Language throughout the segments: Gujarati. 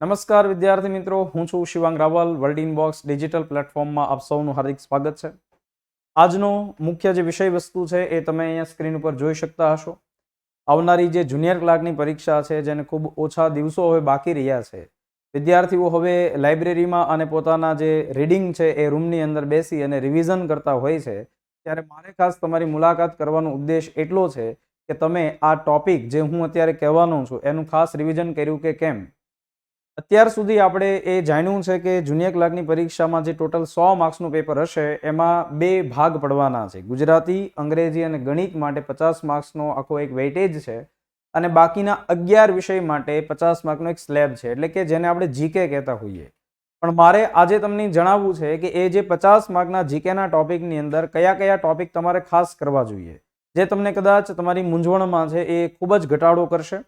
નમસ્કાર વિદ્યાર્થી મિત્રો, હું છું Shivang Raval. World inbox digital પ્લેટફોર્મમાં આપ સૌનું હાર્દિક સ્વાગત છે. આજનો મુખ્ય જે વિષય વસ્તુ છે એ તમે અહીંયા સ્ક્રીન ઉપર જોઈ શકતા હશો. આવનારી જે જુનિયર ક્લાર્કની પરીક્ષા છે, જેને ખૂબ ઓછા દિવસો હવે બાકી રહ્યા છે, વિદ્યાર્થીઓ હવે લાઇબ્રેરીમાં અને પોતાના જે રીડિંગ છે એ રૂમની અંદર બેસી અને રિવિઝન કરતા હોય છે, ત્યારે મારે ખાસ તમારી મુલાકાત કરવાનો ઉદ્દેશ એટલો છે કે તમે આ ટોપિક જે હું અત્યારે કહેવાનો છું એનું ખાસ રિવિઝન કર્યું કે કેમ. અત્યાર સુધી આપણે એ જાણ્યું છે કે જુનિયર ક્લાર્કની પરીક્ષામાં જે ટોટલ 100 માર્ક્સનું પેપર હશે એમાં બે ભાગ પડવાના છે. ગુજરાતી, અંગ્રેજી અને ગણિત માટે 50 માર્ક્સનો આખો એક વેઇટેજ છે અને બાકીના 11 વિષય માટે 50 માર્કનો એક સ્લેબ છે, એટલે કે જેને આપણે જીકે કહેતા હોઈએ. પણ મારે આજે તમને જણાવવું છે કે એ જે 50 માર્કના જીકેના ટોપિકની અંદર કયા કયા ટોપિક તમારે ખાસ કરવા જોઈએ, જે તમને કદાચ તમારી મૂંઝવણમાં છે એ ખૂબ જ ઘટાડો કરશે.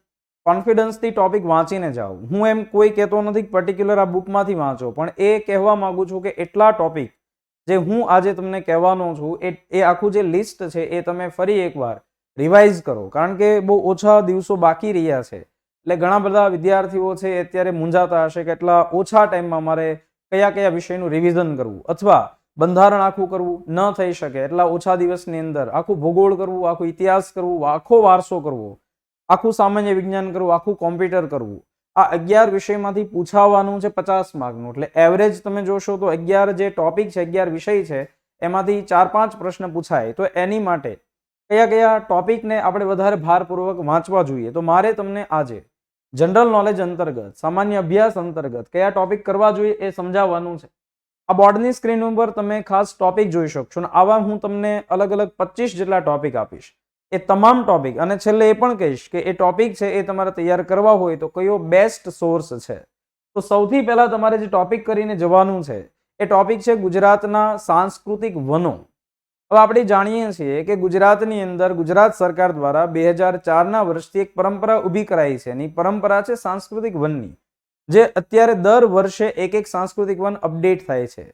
કોન્ફિડન્સથી ટોપિક વાંચીને જાઓ. હું એમ કોઈ કહેતો નથી પર્ટિક્યુલર આ બુકમાંથી વાંચો, પણ એ કહેવા માંગુ છું કે એટલા ટોપિક જે હું આજે તમને કહેવાનો છું એ આખું જે લિસ્ટ છે એ તમે ફરી એકવાર રિવાઇઝ કરો, કારણ કે બહુ ઓછા દિવસો બાકી રહ્યા છે. એટલે ઘણા બધા વિદ્યાર્થીઓ છે અત્યારે મૂંઝાતા હશે કે એટલા ઓછા ટાઈમમાં મારે કયા કયા વિષયનું રિવિઝન કરવું, અથવા બંધારણ આખું કરવું ન થઈ શકે એટલા ઓછા દિવસની અંદર આખું ભૂગોળ કરવું, આખું ઇતિહાસ કરવું, આખો વારસો કરવો, આખું સામાન્ય વિજ્ઞાન કરવું, આખું કોમ્પ્યુટર કરવું. આ 11 વિષયમાંથી પૂછાવાનું છે 50 માર્કનું. એટલે એવરેજ તમે જોશો તો 11 જે ટોપિક છે, 11 વિષય છે, એમાંથી 4-5 પ્રશ્ન પૂછાય. તો એની માટે કયા કયા ટોપિકને આપણે વધારે ભારપૂર્વક વાંચવા જોઈએ, તો મારે તમને આજે જનરલ નોલેજ અંતર્ગત, સામાન્ય અભ્યાસ અંતર્ગત કયા ટોપિક કરવા જોઈએ એ સમજાવવાનું છે. આ બોર્ડની સ્ક્રીન ઉપર તમે ખાસ ટોપિક જોઈ શકશો અને આવા હું તમને અલગ અલગ 25 જેટલા ટોપિક આપીશ. એ તમામ ટોપિક, અને છેલ્લે એ પણ કહીશ કે એ ટોપિક છે એ તમારે તૈયાર કરવા હોય તો કયો બેસ્ટ સોર્સ છે. તો સૌથી પહેલા તમારે જે ટોપિક કરીને જવાનું છે એ ટોપિક છે ગુજરાતના સાંસ્કૃતિક વનો. હવે આપણે જાણીએ છીએ કે ગુજરાતની અંદર ગુજરાત સરકાર દ્વારા 2004ના વર્ષથી એક પરંપરા ઊભી કરાઈ છે. એની પરંપરા છે સાંસ્કૃતિક વનની, જે અત્યારે દર વર્ષે એક સાંસ્કૃતિક વન અપડેટ થાય છે.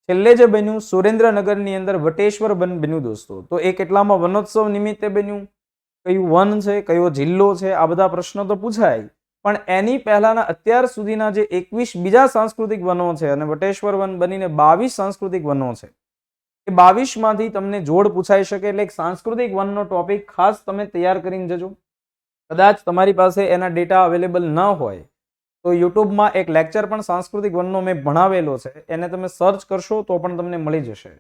છેલ્લે જે બન્યું સુરેન્દ્રનગરની અંદર વટેશ્વર વન બન્યું દોસ્તો. તો એ કેટલામાં વનોત્સવ નિમિત્તે બન્યું, કયું વન છે, કયો જિલ્લો છે, આ બધા પ્રશ્નો તો પૂછાય. પણ એની પહેલાના અત્યાર સુધીના જે 21 બીજા સાંસ્કૃતિક વનો છે અને વટેશ્વર વન બનીને 22 સાંસ્કૃતિક વનો છે, એ 22 માંથી તમને જોડ પૂછાઈ શકે. એટલે એક સાંસ્કૃતિક વનનો ટોપિક ખાસ તમે તૈયાર કરીને જજો. કદાચ તમારી પાસે એના ડેટા અવેલેબલ ન હોય તો યુટ્યુબમાં એક લેક્ચર પણ સાંસ્કૃતિક વનનો મેં ભણાવેલો છે, એને તમે સર્ચ કરશો તો પણ તમને મળી જશે.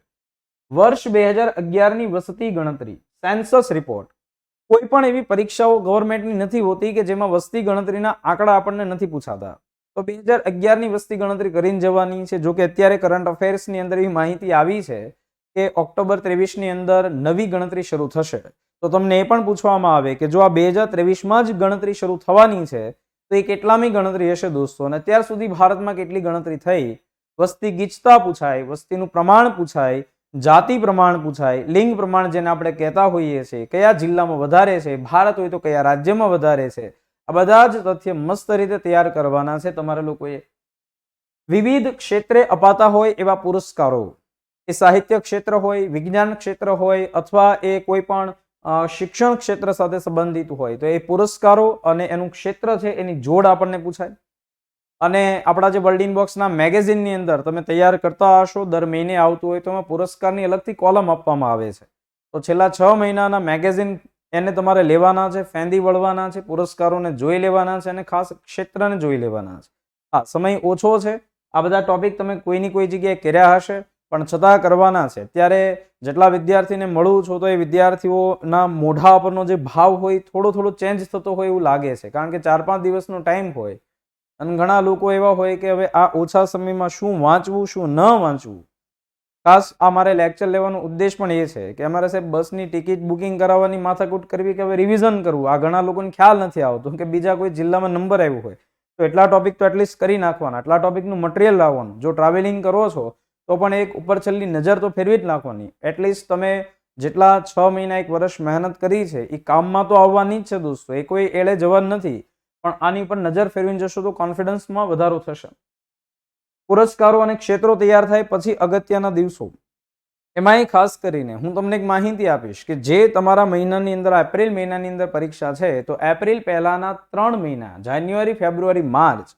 વર્ષ 2011ની વસતી ગણતરી, સેન્સસ રિપોર્ટ. કોઈ પણ એવી પરીક્ષાઓ ગવર્મેન્ટની નથી હોતી કે જેમાં વસ્તી ગણતરીના આંકડા આપણને નથી પૂછાતા. તો 2011ની વસ્તી ગણતરી કરીને જવાની છે. જો કે અત્યારે કરંટ અફેર્સની અંદર એવી માહિતી આવી છે કે ઓક્ટોબર 23ની અંદર નવી ગણતરી શરૂ થશે. તો તમને એ પણ પૂછવામાં આવે કે જો આ 2023માં જ ગણતરી શરૂ થવાની છે તો એ કેટલામી ગણતરી હશે દોસ્તો, અને અત્યાર સુધી ભારતમાં કેટલી ગણતરી થઈ. વસ્તી ગીચતા પૂછાય, વસ્તીનું પ્રમાણ પૂછાય, જાતિ પ્રમાણ પૂછાય, લિંગ પ્રમાણ જેને આપણે કહેતા હોઈએ છીએ, કયા જિલ્લામાં વધારે છે, ભારત હોય તો કયા રાજ્યમાં વધારે છે. આ બધા જ તથ્ય મસ્ત રીતે તૈયાર કરવાના છે તમારે લોકોએ. વિવિધ ક્ષેત્રે અપાતા હોય એવા પુરસ્કારો, એ સાહિત્ય ક્ષેત્ર હોય, વિજ્ઞાન ક્ષેત્ર હોય, અથવા એ કોઈ પણ શિક્ષણ ક્ષેત્ર સાથે સંબંધિત હોય, તો એ પુરસ્કારો અને એનું ક્ષેત્ર છે એની જોડ આપણને પૂછાય. અને આપણા જે વર્લ્ડ ઇનબોક્સના મેગેઝિનની અંદર તમે તૈયાર કરતા હશો, દર મહિને આવતું હોય તો એમાં પુરસ્કારની અલગથી કોલમ આપવામાં આવે છે. તો છેલ્લા 6 મહિનાના મેગેઝિન એને તમારે લેવાના છે, ફેંદી વળવાના છે, પુરસ્કારોને જોઈ લેવાના છે અને ખાસ ક્ષેત્રને જોઈ લેવાના છે. હા, સમય ઓછો છે, આ બધા ટોપિક તમે કોઈની કોઈ જગ્યાએ કર્યા હશે પણ છતાં કરવાના છે. ત્યારે જેટલા વિદ્યાર્થીને મળું છું તો એ વિદ્યાર્થીઓના મોઢા પરનો જે ભાવ હોય થોડો ચેન્જ થતો હોય એવું લાગે છે, કારણ કે 4-5 દિવસનો ટાઈમ હોય અને ઘણા લોકો એવા હોય કે હવે આ ઓછા સમયમાં શું વાંચવું, શું ન વાંચવું. ખાસ આ મારે લેક્ચર લેવાનો ઉદ્દેશ પણ એ છે કે અમારે સાહેબ બસની ટિકિટ બુકિંગ કરાવવાની માથાકૂટ કરવી કે હવે રિવિઝન કરવું, આ ઘણા લોકોને ખ્યાલ નથી આવતો કે બીજા કોઈ જિલ્લામાં નંબર આવ્યો હોય તો એટલા ટોપિક તો એટલીસ્ટ કરી નાખવાના, એટલા ટોપિકનું મટીરિયલ લાવવાનું. જો ટ્રાવેલિંગ કરો છો તો પણ એક ઉપર છેલ્લી નજર તો ફેરવી જ નાખવાની. એટલીસ્ટ તમે જેટલા 6 મહિના 1 વર્ષ મહેનત કરી છે એ કામમાં તો આવવાની જ છે દોસ્તો, એ કોઈ એળે જવાનું નથી. પણ આની ઉપર નજર ફેરવીને જશો તો કોન્ફિડન્સમાં વધારો થશે. પુરસ્કારો અને ક્ષેત્રો તૈયાર થાય પછી અગત્યના દિવસો, એમાંય ખાસ કરીને હું તમને એક માહિતી આપીશ કે જે તમારા મહિનાની અંદર એપ્રિલ મહિનાની અંદર પરીક્ષા છે, તો એપ્રિલ પહેલાના 3 મહિના જાન્યુઆરી, ફેબ્રુઆરી, માર્ચ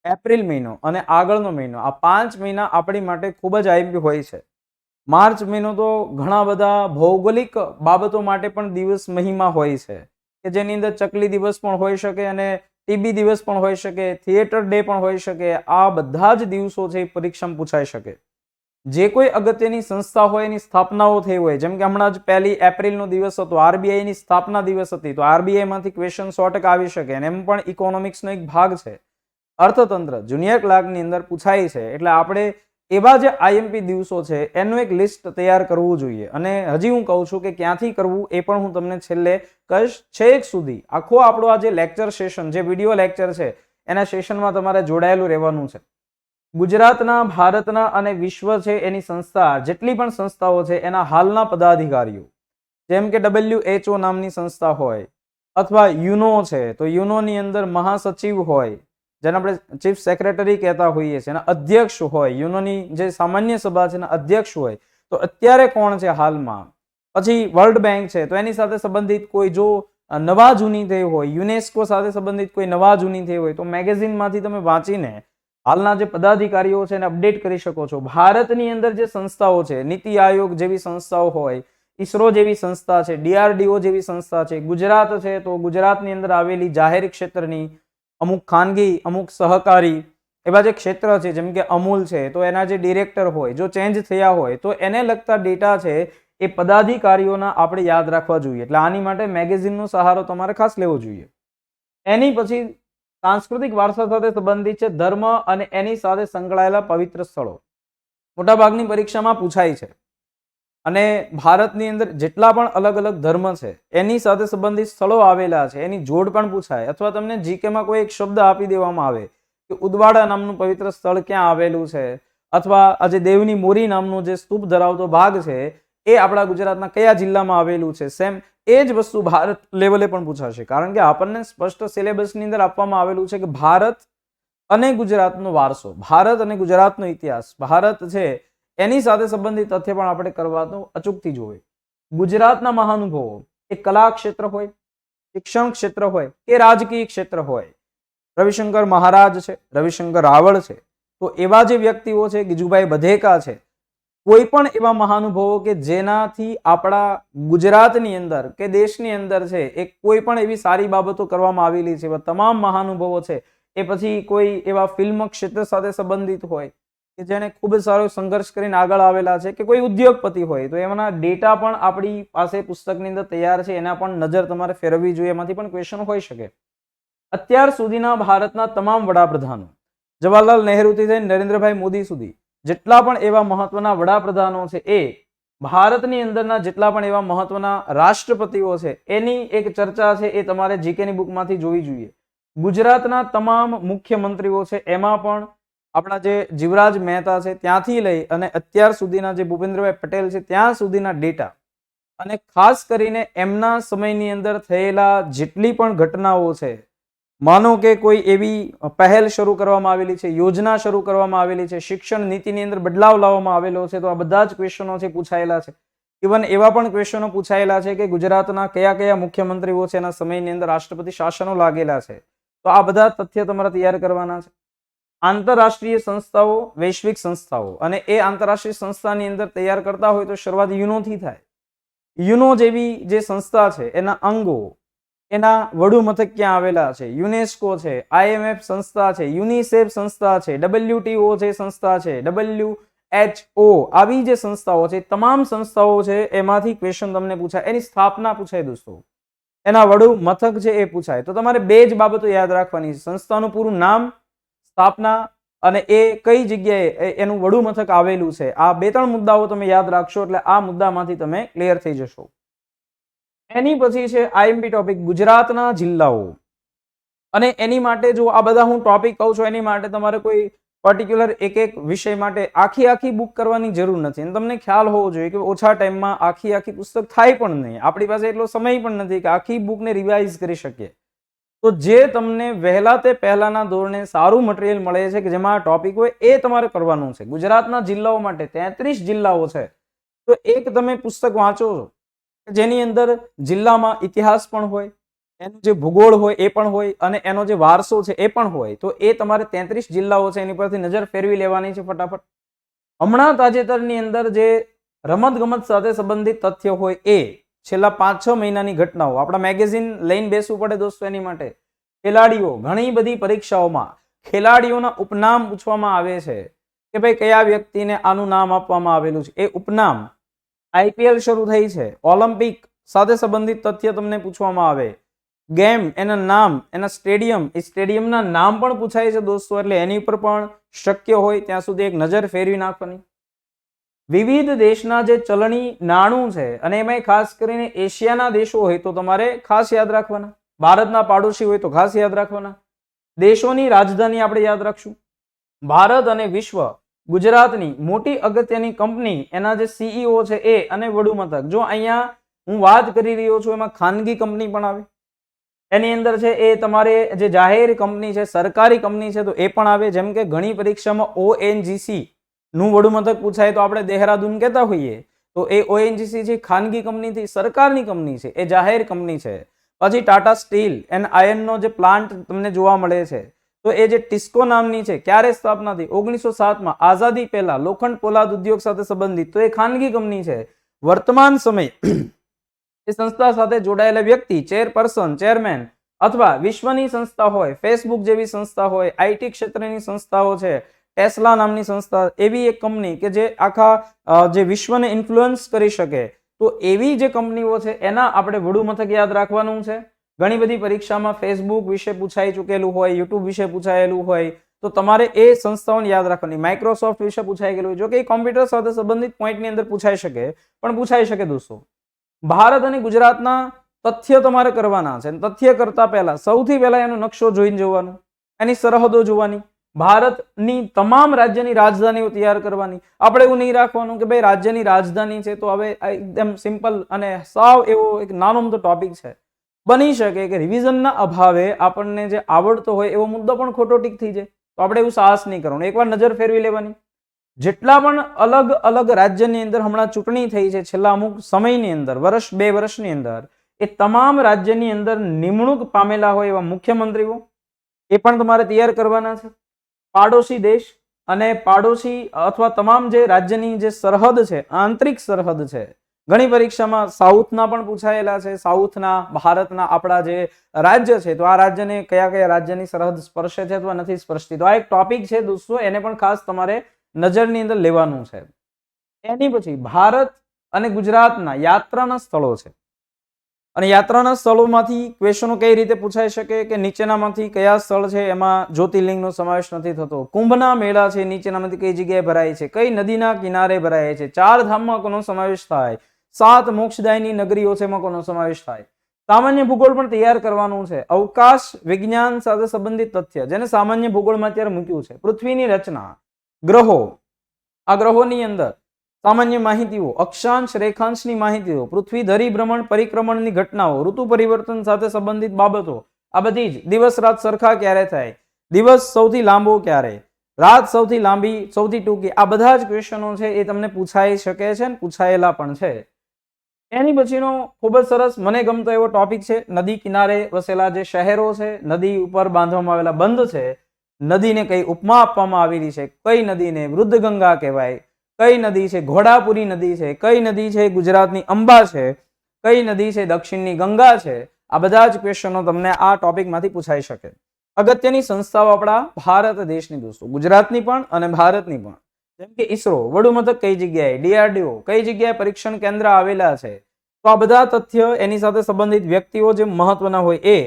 એપ્રિલ મહિનો અને આગળનો મહિનો, આ 5 મહિના આપણી માટે ખૂબ જ આઈએમપી હોય છે. માર્ચ મહિનો તો ઘણા બધા ભૌગોલિક બાબતો માટે પણ દિવસ મહિમા હોય છે, કે જેની અંદર ચકલી દિવસ પણ હોઈ શકે અને ટીબી દિવસ પણ હોઈ શકે, થિયેટર ડે પણ હોઈ શકે. આ બધા જ દિવસો છે એ પરીક્ષામાં પૂછાઈ શકે. જે કોઈ અગત્યની સંસ્થા હોય એની સ્થાપનાઓ થઈ હોય, જેમ કે હમણાં જ 1 એપ્રિલનો દિવસ હતો, આરબીઆઈ ની સ્થાપના દિવસ હતી, તો આરબીઆઈ માંથી ક્વેશ્ચન 100% આવી શકે અને એમ પણ ઇકોનોમિક્સનો એક ભાગ છે. અર્થતંત્ર જુનિયર ક્લાર્કની અંદર પૂછાય છે. એટલે આપણે એવા જે આઈએમપી દિવસો છે એનું એક લિસ્ટ તૈયાર કરવું જોઈએ. અને હજી હું કહું છું કે ક્યાંથી કરવું એ પણ હું તમને છેલ્લે કહીશ. છેક સુધી આખો આપણો આ જે લેક્ચર સેશન, જે વિડીયો લેક્ચર છે, એના સેશનમાં તમારે જોડાયેલું રહેવાનું છે. ગુજરાતના, ભારતના અને વિશ્વ છે એની સંસ્થા, જેટલી પણ સંસ્થાઓ છે એના હાલના પદાધિકારીઓ, જેમ કે WHO નામની સંસ્થા હોય અથવા યુનો છે, તો યુનોની અંદર મહાસચિવ હોય, જેને આપણે ચીફ સેક્રેટરી કહેતા હોઈએ છીએ, એના અધ્યક્ષ હોય, યુનોની જે સામાન્ય સભા છે એના અધ્યક્ષ હોય, તો અત્યારે કોણ છે હાલમાં. પછી વર્લ્ડ બેંક છે, તો એની સાથે સંબંધિત કોઈ જો નવા જૂની થઈ હોય, યુનેસ્કો સાથે સંબંધિત કોઈ નવા જૂની થઈ હોય, તો મેગેઝિનમાંથી તમે વાંચીને હાલના જે પદાધિકારીઓ છે એને અપડેટ કરી શકો છો. ભારતની અંદર જે સંસ્થાઓ છે, નીતિ આયોગ જેવી સંસ્થાઓ હોય, ઈસરો જેવી સંસ્થા છે, DRDO જેવી સંસ્થા છે, ગુજરાત છે તો ગુજરાતની અંદર આવેલી જાહેર ક્ષેત્રની, અમુક ખાનગી, અમુક સહકારી એવા જે ક્ષેત્ર છે, જેમ કે અમૂલ છે, તો એના જે ડિરેક્ટર હોય, જો ચેન્જ થયા હોય તો એને લગતા ડેટા છે એ પદાધિકારીઓના આપણે યાદ રાખવા જોઈએ. એટલે આની માટે મેગેઝિનનો સહારો તમારે ખાસ લેવો જોઈએ. એની પછી સાંસ્કૃતિક વારસા સાથે સંબંધિત છે ધર્મ અને એની સાથે સંકળાયેલા પવિત્ર સ્થળો. મોટાભાગની પરીક્ષામાં પૂછાય છે. અને ભારતની અંદર જેટલા પણ અલગ અલગ ધર્મ છે એની સાથે સંબંધિત સ્થળો આવેલા છે, એની જોડ પણ પૂછાય. અથવા તમને જીકેમાં કોઈ એક શબ્દ આપી દેવામાં આવે કે ઉદવાડા નામનું પવિત્ર સ્થળ ક્યાં આવેલું છે, અથવા આજે દેવની મોરી નામનો જે સ્તૂપ ધરાવતો ભાગ છે એ આપણા ગુજરાતના કયા જિલ્લામાં આવેલું છે. સેમ એ જ વસ્તુ ભારત લેવલે પણ પૂછાશે, કારણ કે આપણને સ્પષ્ટ સિલેબસની અંદર આપવામાં આવેલું છે કે ભારત અને ગુજરાતનો વારસો, ભારત અને ગુજરાતનો ઇતિહાસ, ભારત છે એની સાથે સંબંધિત તથ્ય પણ આપણે કરવાનું અચૂકથી જોવે. ગુજરાતના મહાનુભાવો એ કલા ક્ષેત્ર હોય, શિક્ષણ ક્ષેત્ર હોય કે રાજકીય ક્ષેત્ર હોય, રવિશંકર મહારાજ છે, રવિશંકર રાવળ છે, તો એવા જે વ્યક્તિઓ છે, ગીજુભાઈ બધેકા છે, કોઈ પણ એવા મહાનુભાવો કે જેનાથી આપણા ગુજરાતની અંદર કે દેશની અંદર છે એ કોઈ પણ એવી સારી બાબતો કરવામાં આવેલી છે, એવા તમામ મહાનુભાવો છે. એ પછી કોઈ એવા ફિલ્મ ક્ષેત્ર સાથે સંબંધિત હોય કે જેને ખૂબ જ સારો સંઘર્ષ કરીને આગળ આવેલા છે, કે કોઈ ઉદ્યોગપતિ હોય, તો એમના ડેટા પણ આપણી પાસે પુસ્તકની અંદર તૈયાર છે, એના પણ નજર તમારે ફેરવવી જોઈએ. એમાંથી પણ ક્વેશ્ચન હોઈ શકે. અત્યાર સુધીના ભારતના તમામ વડાપ્રધાનો, જવાહરલાલ નહેરુથી લઈને નરેન્દ્રભાઈ મોદી સુધી, જેટલા પણ એવા મહત્વના વડાપ્રધાનો છે, એ ભારતની અંદરના જેટલા પણ એવા મહત્વના રાષ્ટ્રપતિઓ છે એની એક ચર્ચા છે એ તમારે જીકેની બુકમાંથી જોવી જોઈએ. ગુજરાતના તમામ મુખ્યમંત્રીઓ છે એમાં પણ આપણા જે જીવરાજ મહેતા છે ત્યાંથી લઈ અને અત્યાર સુધીના જે ભૂપેન્દ્રભાઈ પટેલ છે ત્યાં સુધીના ડેટા, અને ખાસ કરીને એમના સમયની અંદર થયેલા જેટલી પણ ઘટનાઓ છે, માનો કે કોઈ એવી પહેલ શરૂ કરવામાં આવેલી છે, યોજના શરૂ કરવામાં આવેલી છે, શિક્ષણ નીતિની અંદર બદલાવ લાવવામાં આવેલો છે, તો આ બધા જ ક્વેશ્ચનો છે પૂછાયેલા છે. ઇવન એવા પણ ક્વેશ્ચનો પૂછાયેલા છે કે ગુજરાતના કયા કયા મુખ્યમંત્રીઓ છે એના સમયની અંદર રાષ્ટ્રપતિ શાસનો લાગેલા છે. તો આ બધા તથ્ય તમારે તૈયાર કરવાના છે. આંતરરાષ્ટ્રીય સંસ્થાઓ, વૈશ્વિક સંસ્થાઓ, અને એ આંતરરાષ્ટ્રીય સંસ્થાની અંદર તૈયાર કરતા હોય તો શરૂઆત યુનોથી થાય. યુનો જેવી જે સંસ્થા છે એના અંગો, એના વડુ મથક ક્યાં આવેલા છે, યુનેસ્કો છે, IMF સંસ્થા છે, યુનિસેફ સંસ્થા છે, WTO જે સંસ્થા છે, WHO, આવી જે સંસ્થાઓ છે, તમામ સંસ્થાઓ છે એમાંથી ક્વેશ્ચન તમને પૂછાય. એની સ્થાપના પૂછાય દોસ્તો, એના વડુ મથક છે એ પૂછાય. તો તમારે બે જ બાબતો યાદ રાખવાની છે, સંસ્થાનું પૂરું નામ, સ્થાપના, અને એ કઈ જગ્યાએ એનું વડુ મથક આવેલું છે. આ 2-3 મુદ્દાઓ તમે યાદ રાખશો એટલે આ મુદ્દામાંથી તમે ક્લિયર થઈ જશો. એની પછી છે આઈએમપી ટોપિક ગુજરાતના જિલ્લાઓ, અને એની માટે જો આ બધા હું ટોપિક કહું છું એની માટે તમારે કોઈ પર્ટિક્યુલર એક વિષય માટે આખી બુક કરવાની જરૂર નથી. અને તમને ખ્યાલ હોવો જોઈએ કે ઓછા ટાઈમમાં આખી પુસ્તક થાય પણ નહીં, આપણી પાસે એટલો સમય પણ નથી કે આખી બુકને રિવાઇઝ કરી શકીએ. તો જે તમને વહેલા તે પહેલાના ધોરણે સારું મટીરિયલ મળે છે કે જેમાં ટોપિક હોય એ તમારે કરવાનું છે. ગુજરાતના જિલ્લાઓ માટે 33 જિલ્લાઓ છે, તો એક તમે પુસ્તક વાંચો છો જેની અંદર જિલ્લામાં ઇતિહાસ પણ હોય, એનું જે ભૂગોળ હોય એ પણ હોય અને એનો જે વારસો છે એ પણ હોય, તો એ તમારે 33 જિલ્લાઓ છે એની પરથી નજર ફેરવી લેવાની છે ફટાફટ. હમણાં તાજેતરની અંદર જે રમત ગમત સાથે સંબંધિત તથ્ય હોય એ છેલ્લા 5-6 મહિનાની ઘટનાઓ આપણા મેગેઝિન લઈને બેસવું પડે દોસ્તો. એની માટે ખેલાડીઓ, ઘણી બધી પરીક્ષાઓમાં ખેલાડીઓના ઉપનામ પૂછવામાં આવે છે કે ભાઈ કયા વ્યક્તિને આનું નામ આપવામાં આવેલું છે. એ ઉપનામ, IPL શરૂ થઈ છે, ઓલિમ્પિક સાથે સંબંધિત તથ્ય તમને પૂછવામાં આવે, ગેમ, એના નામ, એના સ્ટેડિયમ, એ સ્ટેડિયમના નામ પણ પૂછાય છે દોસ્તો. એટલે એની ઉપર પણ શક્ય હોય ત્યાં સુધી એક નજર ફેરવી નાખવાની. વિવિધ દેશના જે ચલણી નાણું છે અને એમાં ખાસ કરીને એશિયાના દેશો હોય તો તમારે ખાસ યાદ રાખવાના, ભારતના પાડોશી હોય તો ખાસ યાદ રાખવાના. દેશોની રાજધાની આપણે યાદ રાખશું. ભારત અને વિશ્વ, ગુજરાતની મોટી અગત્યની કંપની, એના જે CEO છે એ અને વડુ મથક. જો અહીંયા હું વાત કરી રહ્યો છું એમાં ખાનગી કંપની પણ આવે, એની અંદર છે એ તમારે જે જાહેર કંપની છે, સરકારી કંપની છે તો એ પણ આવે. જેમ કે ઘણી પરીક્ષામાં ONGC નું વડુ મથક પૂછાય તો આપણે દેહરાદૂન કહેતા હોઈએ, તો એ ONGC છે ખાનગી કંપનીથી સરકારની કંપની છે, એ જાહેર કંપની છે. પછી ટાટા સ્ટીલ એન્ડ આયર્નનો જે પ્લાન્ટ તમને જોવા મળે છે, તો એ જે ટિસ્કો નામની છે, ક્યારે સ્થાપના થઈ? 1907 આઝાદી પહેલા, લોખંડ પોલાદ ઉદ્યોગ સાથે સંબંધિત, તો એ ખાનગી કંપની છે. વર્તમાન સમય એ સંસ્થા સાથે જોડાયેલા વ્યક્તિ, ચેરપર્સન, ચેરમેન અથવા વિશ્વની સંસ્થા હોય, ફેસબુક જેવી સંસ્થા હોય, IT ક્ષેત્રની સંસ્થાઓ છે, ટેસ્લા નામની સંસ્થા, એવી એક કંપની કે જે આખા જે વિશ્વને ઇન્ફ્લુઅન્સ કરી શકે, તો એવી જે કંપનીઓ છે એના આપણે વડુ મથક યાદ રાખવાનું છે. ઘણી બધી પરીક્ષામાં ફેસબુક વિશે પૂછાઈ ચૂકેલું હોય, યુટ્યુબ વિશે પૂછાયેલું હોય, તો તમારે એ સંસ્થાઓને યાદ રાખવાની. માઇક્રોસોફ્ટ વિશે પૂછાઈ ગયેલું, જો કે કોમ્પ્યુટર સાથે સંબંધિત પોઈન્ટની અંદર પૂછાઈ શકે, પણ પૂછાઈ શકે દોસ્તો. ભારત અને ગુજરાતના તથ્ય તમારે કરવાના છે. તથ્ય કરતા પહેલા સૌથી પહેલા એનો નકશો જોઈને જોવાનો, એની સરહદો જોવાની, ભારતની તમામ રાજ્યની રાજધાનીઓ તૈયાર કરવાની. આપણે એવું નહીં રાખવાનું કે ભાઈ રાજ્યની રાજધાની છે તો હવે એકદમ સિમ્પલ અને સાવ એવો એક નાનો મોટો ટોપિક છે. બની શકે કે રિવિઝનના અભાવે આપણને જે આવડતો હોય એવો મુદ્દો પણ ખોટો ટીક થઈ જાય, તો આપણે એવું સાહસ નહીં કરવાનું. એકવાર નજર ફેરવી લેવાની. જેટલા પણ અલગ અલગ રાજ્યની અંદર હમણાં ચૂંટણી થઈ છે છેલ્લા અમુક સમયની અંદર, વર્ષ 2 વર્ષની અંદર, એ તમામ રાજ્યની અંદર નિમણૂક પામેલા હોય એવા મુખ્યમંત્રીઓ એ પણ તમારે તૈયાર કરવાના છે. પાડોશી દેશ અને પાડોશી અથવા તમામ જે રાજ્યની જે સરહદ છે, આંતરિક સરહદ છે, ઘણી પરીક્ષામાં સાઉથના પણ પૂછાયેલા છે. સાઉથના ભારતના આપણા જે રાજ્ય છે, તો આ રાજ્યને કયા કયા રાજ્યની સરહદ સ્પર્શે છે અથવા નથી સ્પર્શતી, તો આ એક ટોપિક છે દોસ્તો, એને પણ ખાસ તમારે નજરની અંદર લેવાનું છે. એની પછી ભારત અને ગુજરાતના યાત્રાના સ્થળો છે, અને યાત્રાના સ્થળોમાંથી ક્વેશ્ચનો કઈ રીતે પૂછાઈ શકે કે નીચેનામાંથી કયા સ્થળ છે એમાં જ્યોતિર્લિંગનો સમાવેશ નથી થતો? કુંભના મેળા છે, નીચેનામાંથી કઈ જગ્યાએ ભરાય છે? કઈ નદીના કિનારે ભરાય છે? 4 ધામમાં કોનો સમાવેશ થાય? 7 મોક્ષદાયની નગરીઓ છે એમાં કોનો સમાવેશ થાય? સામાન્ય ભૂગોળ પણ તૈયાર કરવાનું છે. અવકાશ વિજ્ઞાન સાથે સંબંધિત તથ્ય, જેને સામાન્ય ભૂગોળમાં અત્યારે મૂક્યું છે. પૃથ્વીની રચના, ગ્રહો, આ ગ્રહોની અંદર સામાન્ય માહિતીઓ, અક્ષાંશ રેખાંશની માહિતીઓ, પૃથ્વી ધરી ભ્રમણ પરિક્રમણની ઘટનાઓ, ઋતુ પરિવર્તન સાથે સંબંધિત બાબતો, આ બધી જ. દિવસ રાત સરખા ક્યારે થાય? દિવસ સૌથી લાંબો ક્યારે? રાત સૌથી લાંબી, સૌથી ટૂંકી? આ બધા જ ક્વેશ્ચનો છે એ તમને પૂછાઈ શકે છે, પૂછાયેલા પણ છે. એની પછીનો ખૂબ જ સરસ મને ગમતો એવો ટોપિક છે નદી કિનારે વસેલા જે શહેરો છે, નદી ઉપર બાંધવામાં આવેલા બંધ છે, નદીને કઈ ઉપમા આપવામાં આવેલી છે? કઈ નદીને વૃદ્ધ ગંગા કહેવાય? કઈ નદી છે ઘોડાપુરી નદી છે? કઈ નદી છે ગુજરાતની અંબા છે? કઈ નદી છે દક્ષિણની ગંગા છે? આ બધા જ ક્વેશ્ચનો તમને આ ટોપિકમાંથી પૂછાઈ શકે. અગત્યની સંસ્થાઓ આપણા ભારત દેશની દોસ્તો, ગુજરાતની પણ અને ભારતની પણ, જેમ કે ઈસરો વડુ મથક કઈ જગ્યાએ, DRDO કઈ જગ્યાએ પરીક્ષણ કેન્દ્ર આવેલા છે, તો આ બધા તથ્ય એની સાથે સંબંધિત વ્યક્તિઓ જે મહત્વના હોય એ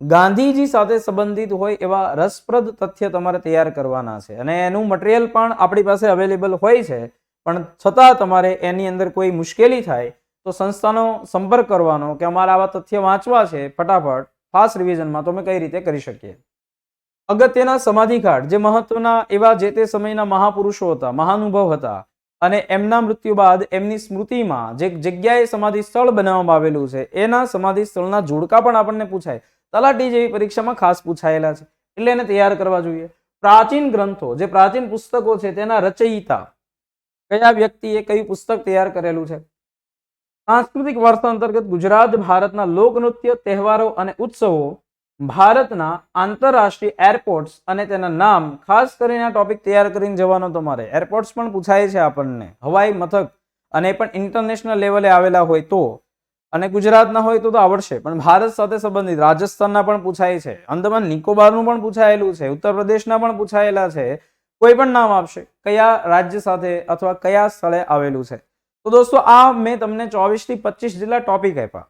ગાંધીજી સાથે સંબંધિત હોય એવા રસપ્રદ તથ્ય તમારે તૈયાર કરવાના છે. અને એનું મટીરિયલ પણ આપણી પાસે અવેલેબલ હોય છે, પણ છતાં તમારે એની અંદર કોઈ મુશ્કેલી થાય તો સંસ્થાનો સંપર્ક કરવાનો કે અમારે આવા તથ્ય વાંચવા છે ફટાફટ ફાસ્ટ રિવિઝનમાં, તો અમે કઈ રીતે કરી શકીએ. અગત્યના સમાધિઘાટ, જે મહત્વના એવા જે તે સમયના મહાપુરુષો હતા, મહાનુભાવ હતા, અને એમના મૃત્યુ બાદ એમની સ્મૃતિમાં જે જગ્યાએ સમાધિ સ્થળ બનાવવામાં આવેલું છે એના સમાધિ સ્થળના જોડકા પણ આપણને પૂછાય. તલાટી જેવી પરીક્ષામાં ખાસ પૂછાયેલા છે, એટલે એને તૈયાર કરવા જોઈએ. પ્રાચીન ગ્રંથો, જે પ્રાચીન પુસ્તકો છે તેના રચયિતા, કયા વ્યક્તિએ કયું પુસ્તક તૈયાર કરેલું છે? સાંસ્કૃતિક વારસા અંતર્ગત ગુજરાત ભારતના લોકનૃત્ય, તહેવારો અને ઉત્સવો, ભારતના આંતરરાષ્ટ્રીય એરપોર્ટ્સ અને તેના નામ, ખાસ કરીને આ ટોપિક તૈયાર કરીને જવાનો તમારે. એરપોર્ટ્સ પણ પૂછાય છે આપણને, હવાઈ મથક, અને પણ ઇન્ટરનેશનલ લેવલે આવેલા હોય તો, અને ગુજરાતના હોય તો આવડશે, પણ ભારત સાથે સંબંધિત રાજસ્થાનના પણ પૂછાય છે, અંદમાન નિકોબારનું પણ પૂછાયેલું છે, ઉત્તર પ્રદેશના પણ પૂછાયેલા છે. કોઈ પણ નામ આપશે કયા રાજ્ય સાથે અથવા કયા સ્થળે આવેલું છે. તો દોસ્તો આ મેં તમને 24 થી 25 જેટલા ટોપિક આપ્યા.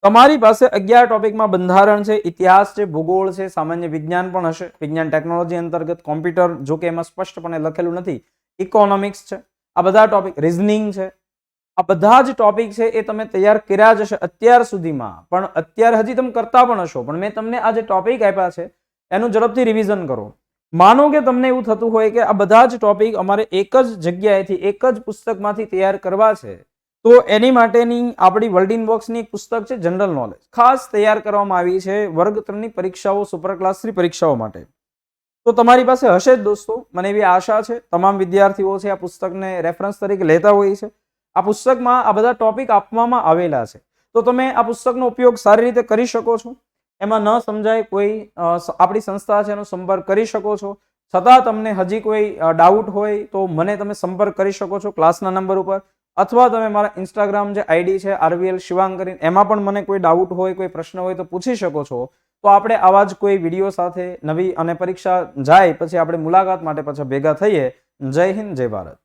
તમારી પાસે 11 ટોપિકમાં બંધારણ છે, ઇતિહાસ છે, ભૂગોળ છે, સામાન્ય વિજ્ઞાન પણ હશે, વિજ્ઞાન ટેકનોલોજી અંતર્ગત, કોમ્પ્યુટર જો કે એમાં સ્પષ્ટપણે લખેલું નથી, ઇકોનોમિક્સ છે, આ બધા ટોપિક, રીઝનિંગ છે, આ બધા જ ટોપિક છે એ તમે તૈયાર કર્યા જ હશે અત્યાર સુધીમાં, પણ અત્યારે હજી તમે કરતા પણ હશો, પણ મેં તમને આ જે ટોપિક આપ્યા છે એનું ઝડપથી રિવિઝન કરો. માનો કે તમને એવું થતું હોય કે આ બધા જ ટોપિક અમારે એક જ જગ્યાએથી એક જ પુસ્તકમાંથી તૈયાર કરવા છે, તો એની માટેની આપણી વર્લ્ડ ઇન બોક્સની એક પુસ્તક છે જનરલ નોલેજ, ખાસ તૈયાર કરવામાં આવી છે વર્ગ 3 ની પરીક્ષાઓ, સુપર ક્લાસ 3 પરીક્ષાઓ માટે. તો તમારી પાસે હશે જ દોસ્તો, મને એવી આશા છે. તમામ વિદ્યાર્થીઓ છે આ પુસ્તકને રેફરન્સ તરીકે લેતા હોય છે. આ પુસ્તકમાં આ બધા ટોપિક આપવામાં આવેલા છે, તો તમે આ પુસ્તકનો ઉપયોગ સારી રીતે કરી શકો છો. એમાં ન સમજાય કોઈ આપણી સંસ્થા છે એનો સંપર્ક કરી શકો છો. છતાં તમને હજી કોઈ ડાઉટ હોય તો મને તમે સંપર્ક કરી શકો છો ક્લાસના નંબર ઉપર, અથવા તમે મારા ઇન્સ્ટાગ્રામ જે આઈડી છે RVL શિવાંગ કરીને, એમાં પણ મને કોઈ ડાઉટ હોય, કોઈ પ્રશ્ન હોય તો પૂછી શકો છો. તો આપણે આવા જ કોઈ વિડીયો સાથે નવી અને પરીક્ષા જાય પછી આપણે મુલાકાત માટે પાછા ભેગા થઈએ. જય હિન્દ, જય ભારત.